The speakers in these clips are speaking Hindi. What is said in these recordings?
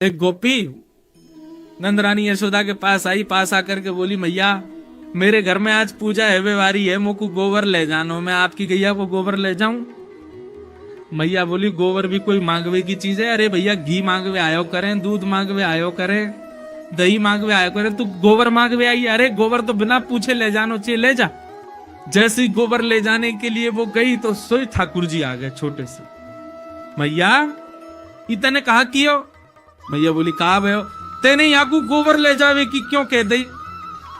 एक गोपी नंद रानी यशोदा के पास आई, पास आकर के बोली, मैया मेरे घर में आज पूजा है व्यवहारी है, मोको गोबर ले जानो, मैं आपकी गैया को गोबर ले जाऊं। मैया बोली, गोबर भी कोई मांगवे की चीज है? अरे भैया घी मांगवे आयो करें, दूध मांगवे आयो करें, दही मांगवे आयो करें, तू गोबर मांगवे आई? अरे गोबर तो बिना पूछे ले जानो चाहिए, ले जा। जैसे ही गोबर ले जाने के लिए वो गई तो सोई ठाकुर जी आ गए छोटे से। मैया इतने कहा कियो? मैया बोली, कहा भयो तेने यहाँ को गोबर ले जावे की क्यों कह दई?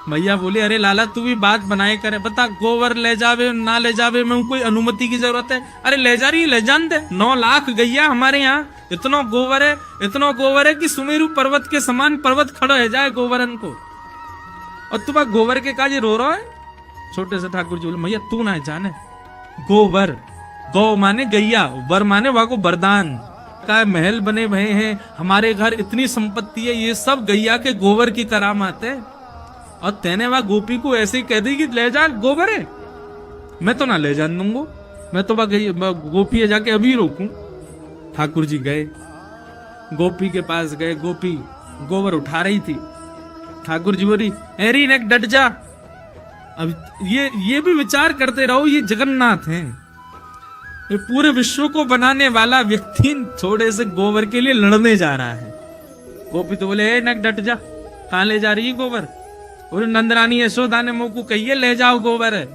मैया बोली, अरे लाला तू भी बात बनाए करे, बता गोबर ले जावे ना ले जावे में कोई अनुमति की जरूरत है? अरे ले जा रही ले जान दे, 9 लाख गैया हमारे यहाँ, इतना गोबर है कि सुमेरु पर्वत के समान पर्वत खड़ा है जाए गोबरन को, और तू गोबर के काजे रो रहा है? छोटे से ठाकुर जी बोले, मैया तू ना जाने, गोबर, गौ माने गैया, वर माने वहां को वरदान का महल बने हुए हैं, हमारे घर इतनी संपत्ति है, ये सब गैया के गोबर की करामात है। और तेने वहां गोपी को ऐसे ही कह दी कि ले जा, गोबर है, मैं तो ना ले जान दूंगा, मैं तो गोपी है जाके अभी रोकूं। ठाकुर जी गए, गोपी के पास गए, गोपी गोबर उठा रही थी। ठाकुर जी बोली, एरी नेक डट जा। अब ये भी विचार करते रहो, ये जगन्नाथ हैं, ये पूरे विश्व को बनाने वाला व्यक्ति थोड़े से गोबर के लिए लड़ने जा रहा है। गोपी तो बोले, नक डट जा, कहां ले जा रही है गोबर? बोले, नंदरानी यशोदा ने मुझको कहिए ले जाओ गोबर है।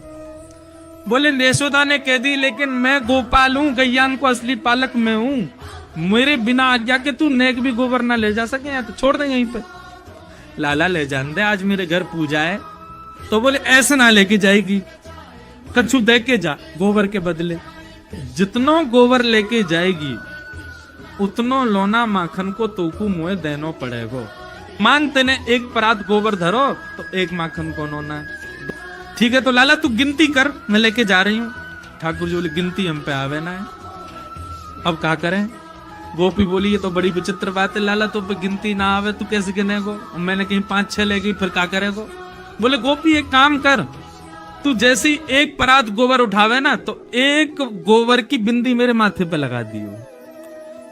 बोले, यशोदा ने कह दी, लेकिन मैं गोपाल हूं, गैयान को असली पालक मैं हूं, मेरे बिना आज्ञा के तू नेक भी गोबर ना ले जा सके, या तो छोड़ दे यहीं पे। लाला ले जान दे, आज मेरे घर पूजा है। तो बोले, ऐसे ना लेके जाएगी, कछु दे के जा गोबर के बदले। जितनो गोबर लेके जाएगी उतनो लोना माखन को तोकू मुए देनो पड़ेगो। मान तेने एक परात गोबर धरो तो एक माखन को नोना। ठीक है तो लाला तू गिनती कर, मैं लेके जा रही हूँ। ठाकुर जी बोले, गिनती हम पे आवे ना है, अब क्या करें? गोपी बोली, ये तो बड़ी विचित्र बात है लाला, तो गिनती ना आवे तू कैसे गिनेगो? मैंने कहीं 5-6 ले गई, फिर क्या करेगो? बोले, गोपी एक काम कर, तू जैसे ही एक परात गोबर उठावे ना तो एक गोबर की बिंदी मेरे माथे पे लगा दियो,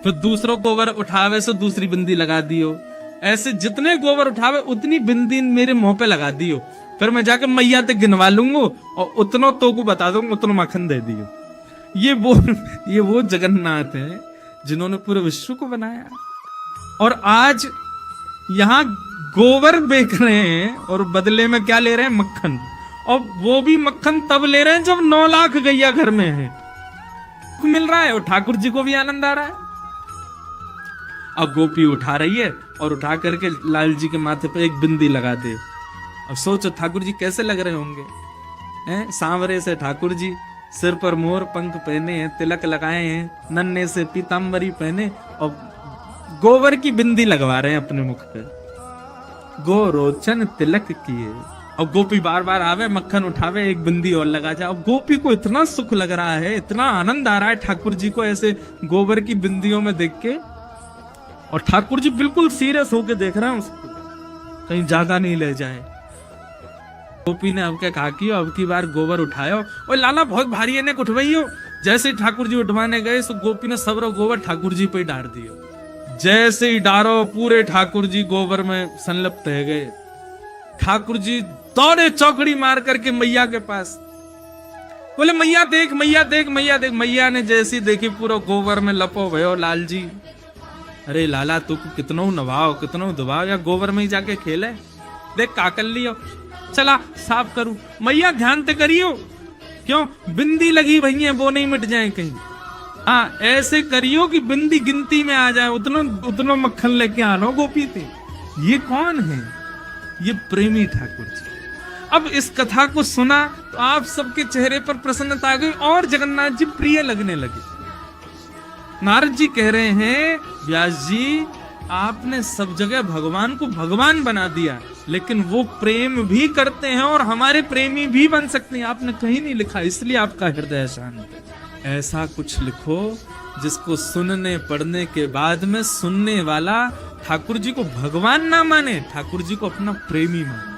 फिर दूसरो गोबर उठावे से दूसरी बिंदी लगा दियो, ऐसे जितने गोबर उठावे उतनी बिंदी मेरे मुंह पे लगा दियो, फिर मैं जाकर मैया तक गिनवा लूंगा और उतनो तो को बता दूंगा, उतनो माखन दे दियो। ये वो जगन्नाथ है जिन्होंने पूरे विश्व को बनाया, और आज यहाँ गोबर बेच रहे हैं और बदले में क्या ले रहे हैं? मक्खन। और वो भी मक्खन तब ले रहे हैं जब 9 लाख गैया घर में है, मिल रहा है, और ठाकुर जी को भी आनंद आ रहा है। अब गोपी उठा रही है और उठा करके लाल जी के माथे पे एक बिंदी लगा दे। अब सोचो ठाकुर जी कैसे लग रहे होंगे, हैं? सांवरे से ठाकुर जी, सिर पर मोर पंख पहने हैं, तिलक लगाए हैं, नन्हे से पीताम्बरी पहने, और गोबर की बिंदी लगवा रहे हैं अपने मुख पे, गो रोचन तिलक किए। अब गोपी बार बार आवे, मक्खन उठावे, एक बिंदी और लगा जाए। अब गोपी को इतना सुख लग रहा है, इतना आनंद आ रहा है ठाकुर जी को ऐसे गोबर की बिंदियों में देख के, और ठाकुर जी बिल्कुल सीरियस होके देख रहे हैं उसको, कहीं ज्यादा नहीं ले जाए। गोपी ने अब क्या कहा कि अब की बार गोबर उठायो, और लाला बहुत भारी है ने उठवाइयो। जैसे ठाकुर जी उठवाने गए तो गोपी ने सब गोबर ठाकुर जी पे डाल दियो। जैसे ही डारो पूरे ठाकुर जी गोबर में संलिप्त रह गए। ठाकुर जी दौड़े चौकड़ी मार करके मैया के पास, बोले, मैया देख, मैया देख, मैया देख। मैया ने जैसी देखी पूरा गोबर में लपो भयो लाल जी। अरे लाला तू कितनो नवाओ, कितनो दबाओ, या गोबर में ही जाके खेले, देख का कर लियो, चला साफ करूं। मैया ध्यान ते करियो, क्यों बिंदी लगी भैया वो नहीं मिट जाए कहीं। हाँ ऐसे करियो कि बिंदी गिनती में आ जाए, उतनो मक्खन लेके आनो गोपी थे। ये कौन है? ये प्रेमी ठाकुर जी। अब इस कथा को सुना तो आप सबके चेहरे पर प्रसन्नता आ गई और जगन्नाथ जी प्रिय लगने लगे। नारद जी कह रहे हैं, व्यास जी आपने सब जगह भगवान को भगवान बना दिया, लेकिन वो प्रेम भी करते हैं और हमारे प्रेमी भी बन सकते हैं। आपने कहीं नहीं लिखा, इसलिए आपका हृदय शांत है। ऐसा कुछ लिखो जिसको सुनने पढ़ने के बाद में सुनने वाला ठाकुर जी को भगवान ना माने, ठाकुर जी को अपना प्रेमी माने।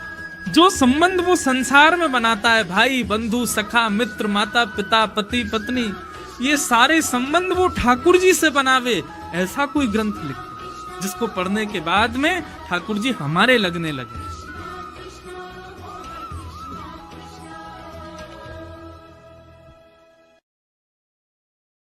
जो संबंध वो संसार में बनाता है, भाई बंधु सखा मित्र माता पिता पति पत्नी, ये सारे संबंध वो ठाकुर जी से बनावे, ऐसा कोई ग्रंथ लिखे। जिसको पढ़ने के बाद में ठाकुर जी हमारे लगने लगे।